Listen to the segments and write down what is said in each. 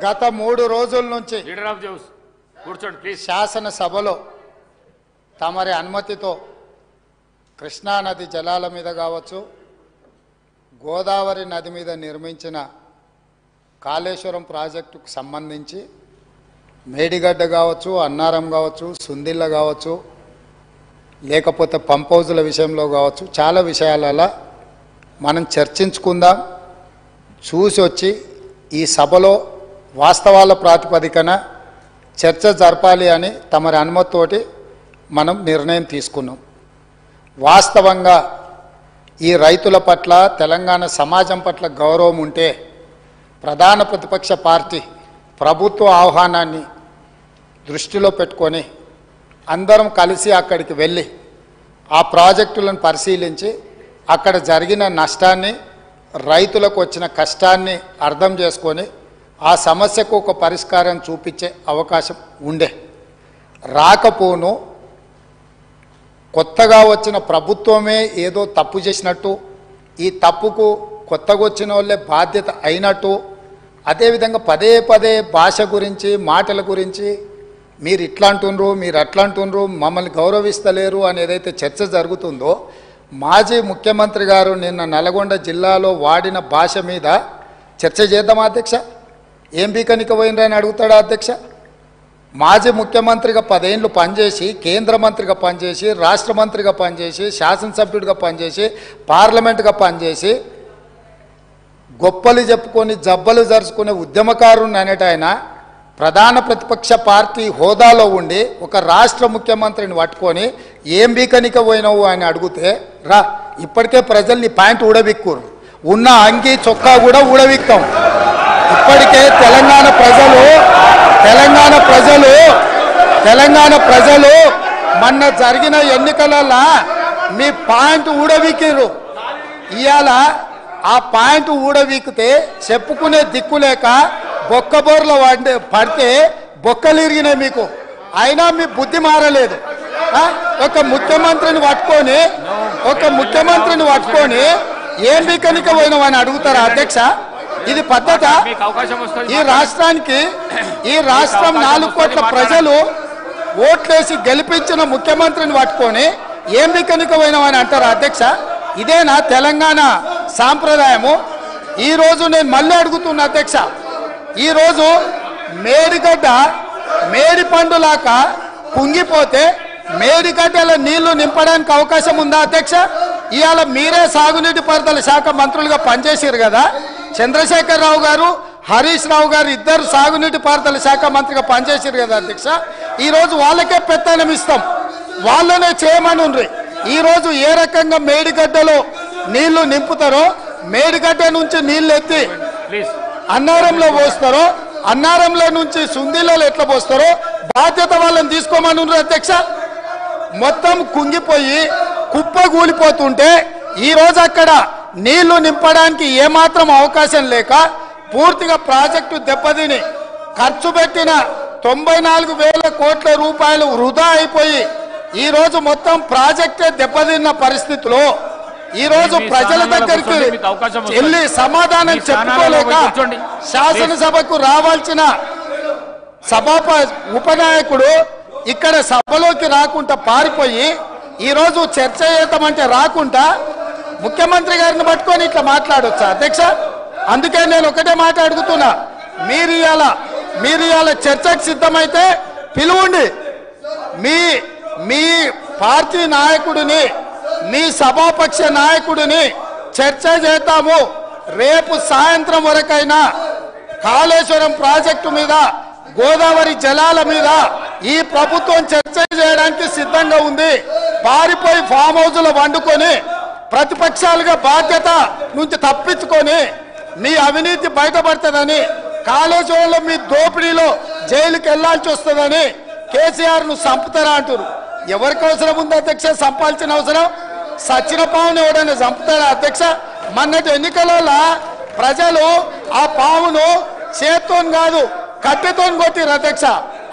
గత 3 రోజుల నుంచి లీడర్ ఆఫ్ జౌస్ కూర్చోండి ప్లీజ్. శాసనసభలో తమరి అనుమతితో కృష్ణానది జలాల మీద కావచ్చు, గోదావరి నది మీద నిర్మించిన కాళేశ్వరం ప్రాజెక్టుకు సంబంధించి మేడిగడ్డ కావచ్చు, అన్నారం కావచ్చు, సుందిళ్ళ కావచ్చు, లేకపోతే పంప్ హౌజుల విషయంలో కావచ్చు, చాలా విషయాలలో మనం చర్చించుకుందాం. చూసి వచ్చి ఈ సభలో వాస్తవాల ప్రాతిపదికన చర్చ జరపాలి అని తమరి అనుమతితోటి మనం నిర్ణయం తీసుకున్నాం. వాస్తవంగా ఈ రైతుల పట్ల, తెలంగాణ సమాజం పట్ల గౌరవం ఉంటే ప్రధాన ప్రతిపక్ష పార్టీ ప్రభుత్వ ఆహ్వానాన్ని దృష్టిలో పెట్టుకొని అందరం కలిసి అక్కడికి వెళ్ళి ఆ ప్రాజెక్టులను పరిశీలించి అక్కడ జరిగిన నష్టాన్ని, రైతులకు వచ్చిన కష్టాన్ని అర్థం చేసుకొని ఆ సమస్యకు ఒక పరిష్కారం చూపించే అవకాశం ఉండే. రాకపోను కొత్తగా వచ్చిన ప్రభుత్వమే ఏదో తప్పు చేసినట్టు, ఈ తప్పుకు కొత్తగా వచ్చిన వాళ్ళే బాధ్యత అయినట్టు, అదేవిధంగా పదే పదే భాష గురించి, మాటల గురించి మీరు ఇట్లా అంటున్నారు, మీరు అట్లా అంటున్నారు, మమ్మల్ని గౌరవిస్తలేరు అని ఏదైతే చర్చ జరుగుతుందో, మాజీ ముఖ్యమంత్రి గారు నిన్న నల్గొండ జిల్లాలో వాడిన భాష మీద చర్చ చేద్దామా అధ్యక్ష? ఏం బీకనిక పోయినరని అడుగుతాడా అధ్యక్ష? మాజీ ముఖ్యమంత్రిగా 10 ఏళ్ళు పనిచేసి, కేంద్ర మంత్రిగా పనిచేసి, రాష్ట్ర మంత్రిగా పనిచేసి, శాసనసభ్యుడిగా పనిచేసి, పార్లమెంటుగా పనిచేసి, గొప్పలు చెప్పుకొని జబ్బలు జరుచుకునే ఉద్యమకారుని అనేట ఆయన ప్రధాన ప్రతిపక్ష పార్టీ హోదాలో ఉండి ఒక రాష్ట్ర ముఖ్యమంత్రిని పట్టుకొని ఏం బీకనిక పోయినావు అని అడిగితే, రా ఇప్పటికే ప్రజల్ని ప్యాంటు ఊడబిక్కురు, ఉన్న అంగి చొక్కా కూడా ఊడబిక్కాం. ఇప్పటికే తెలంగాణ ప్రజలు మొన్న జరిగిన ఎన్నికలలో మీ పాయింట్ ఊడబిక్కిరు. ఇవాళ ఆ పాయింట్ ఊడబీకితే చెప్పుకునే దిక్కులేక బొక్కబోర్ల పడితే బొక్కలు ఇరిగినాయి మీకు. అయినా మీ బుద్ధి మారలేదు. ఒక ముఖ్యమంత్రిని పట్టుకొని ఏం బీకనిక పోయినావని అడుగుతారా అధ్యక్ష? ఇది పద్ధత? ఈ రాష్ట్రం 4 కోట్ల ప్రజలు ఓట్లేసి గెలిపించిన ముఖ్యమంత్రిని పట్టుకొని ఏం బీకనిక పోయినావని అంటారా అధ్యక్ష? ఇదేనా తెలంగాణ సాంప్రదాయము? ఈరోజు నేను మళ్ళీ అడుగుతున్నా అధ్యక్ష, ఈరోజు మేడిగడ్డ మేడి పండులాక కుంగిపోతే మేడిగడ్డల నీళ్లు నింపడానికి అవకాశం ఉందా అధ్యక్ష? ఇవాళ మీరే సాగునీటి పారుదల శాఖ మంత్రులుగా పనిచేసారు కదా. చంద్రశేఖరరావు గారు, హరీష్ రావు గారు ఇద్దరు సాగునీటి పారుదల శాఖ మంత్రిగా పనిచేసారు కదా అధ్యక్ష. ఈరోజు వాళ్ళకే పెత్తనం ఇస్తాం, వాళ్ళనే చేయమని ఉండ్రి. ఈరోజు ఏ రకంగా మేడిగడ్డలో నీళ్లు నింపుతారో, మేడిగడ్డ నుంచి నీళ్లు ఎత్తి అన్నారంలో పోస్తారో, అన్నారంలో నుంచి సుందిలలో ఎట్లా పోస్తారో బాధ్యత వాళ్ళని తీసుకోమని ఉండ్రి అధ్యక్ష. మొత్తం కుంగిపోయి కుప్పగూలిపోతుంటే ఈరోజు అక్కడ నీళ్లు నింపడానికి ఏమాత్రం అవకాశం లేక పూర్తిగా ప్రాజెక్టు దెబ్బతిని ఖర్చు పెట్టిన 94,000 కోట్ల రూపాయలు వృధా అయిపోయి ఈరోజు మొత్తం ప్రాజెక్టే దెబ్బతిన్న పరిస్థితిలో ఈరోజు ప్రజల దగ్గరికి వెళ్ళి సమాధానం చెప్పుకోలేక శాసనసభకు రావాల్సిన ఉపనాయకుడు ఇక్కడ సభలోకి రాకుండా పారిపోయి ఈరోజు చర్చ చేద్దామంటే రాకుండా ముఖ్యమంత్రి గారిని పట్టుకొని ఇట్లా మాట్లాడొచ్చా అధ్యక్ష? అందుకే నేను ఒకటే మాట అడుగుతున్నా, మీరు ఇవాళ చర్చకు సిద్ధమైతే పిలువండి. మీ పార్టీ నాయకుడిని, మీ సభాపక్ష నాయకుడిని చర్చ చేద్దాము. రేపు సాయంత్రం వరకైనా కాళేశ్వరం ప్రాజెక్టు మీద, గోదావరి జలాల మీద ఈ ప్రభుత్వం చర్చ చేయడానికి సిద్ధంగా ఉంది. పారిపోయి ఫామ్ హౌస్లో వండుకొని ప్రతిపక్షాలుగా బాధ్యత నుంచి తప్పించుకొని మీ అవినీతి బయటపడుతుందని, కాళేశ్వరంలో మీ దోపిడీలో జైలుకి వెళ్లాల్సి వస్తుందని కేసీఆర్ను చంపుతారా అంటారు. ఎవరికి అవసరం ఉంది అధ్యక్ష చంపాల్సిన అవసరం? సచిన పావును ఎవడైనా చంపుతారా అధ్యక్ష? మొన్నటి ఎన్నికలలో ప్రజలు ఆ పావును చేత్తో కాదు కట్టెతో కొట్టిరు అధ్యక్ష.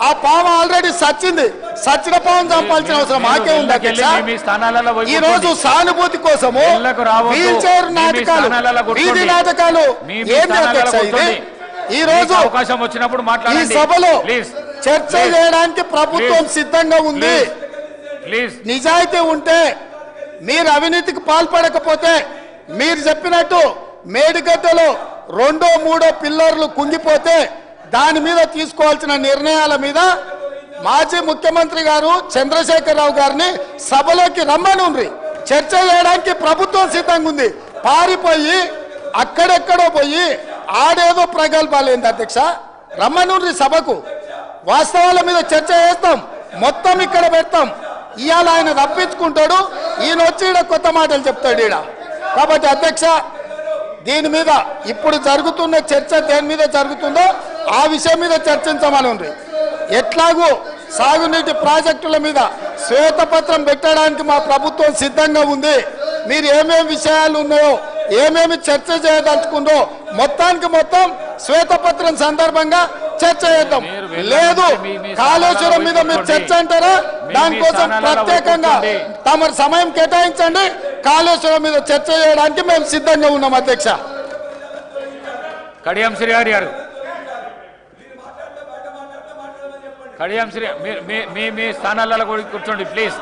ఆ పాము ఆల్రెడీ సచ్చింది. సచ్చిన పావును చంపాల్సిన అవసరం మాకే ఉంది అధ్యక్ష. ఈ రోజు సానుభూతి కోసము వీల్ చైర్ నాటకాలు, వీధి నాటకాలు ఏంటి అధ్యక్ష? ఇది ఈ రోజు అవకాశం వచ్చినప్పుడు ఈ మాట్లాడండి సభలో ప్లీజ్. చర్చ చేయడానికి ప్రభుత్వం సిద్ధంగా ఉంది. ప్లీజ్ నిజాయితీ ఉంటే, మీరు అవినీతికి పాల్పడకపోతే, మీరు చెప్పినట్టు మేడిగడ్డలో 2, 3 పిల్లర్లు కుంగిపోతే దాని మీద తీసుకోవాల్సిన నిర్ణయాల మీద మాజీ ముఖ్యమంత్రి గారు చంద్రశేఖరరావు గారిని సభలోకి రమ్మనుండ్రి. చర్చ చేయడానికి ప్రభుత్వం సిద్ధంగా ఉంది. పారిపోయి అక్కడెక్కడో పోయి ఆడేదో ప్రగల్భాలు ఏంది అధ్యక్ష? రమ్మనుండ్రి సభకు. వాస్తవాల మీద చర్చ చేస్తాం, మొత్తం ఇక్కడ పెడతాం. ఇవాళ ఆయన తప్పించుకుంటాడు, ఈయన వచ్చి ఈడ కొత్త మాటలు చెప్తాడు ఈడ. కాబట్టి అధ్యక్ష, దీని మీద ఇప్పుడు జరుగుతున్న చర్చ దేని మీద జరుగుతుందో ఆ విషయం మీద చర్చించమని ఉంది. ఎట్లాగూ సాగునీటి ప్రాజెక్టుల మీద శ్వేతపత్రం పెట్టడానికి మా ప్రభుత్వం సిద్ధంగా ఉంది. మీరు ఏమేమి విషయాలు ఉన్నాయో, ఏమేమి చర్చ చేయదలుచుకుందో మొత్తానికి మొత్తం శ్వేతపత్రం సందర్భంగా చర్చ చేద్దాం. లేదు కాళేశ్వరం మీద మీరు చర్చ అంటారా? దానికోసం ప్రత్యేకంగా తమ సమయం కేటాయించండి. కాళేశ్వరం మీద చర్చ చేయడానికి మేము సిద్ధంగా ఉన్నాం అధ్యక్ష. కడియం శ్రీహరి గారు, కడియం శ్రీ మీ స్థానాలలో కూర్చోండి ప్లీజ్.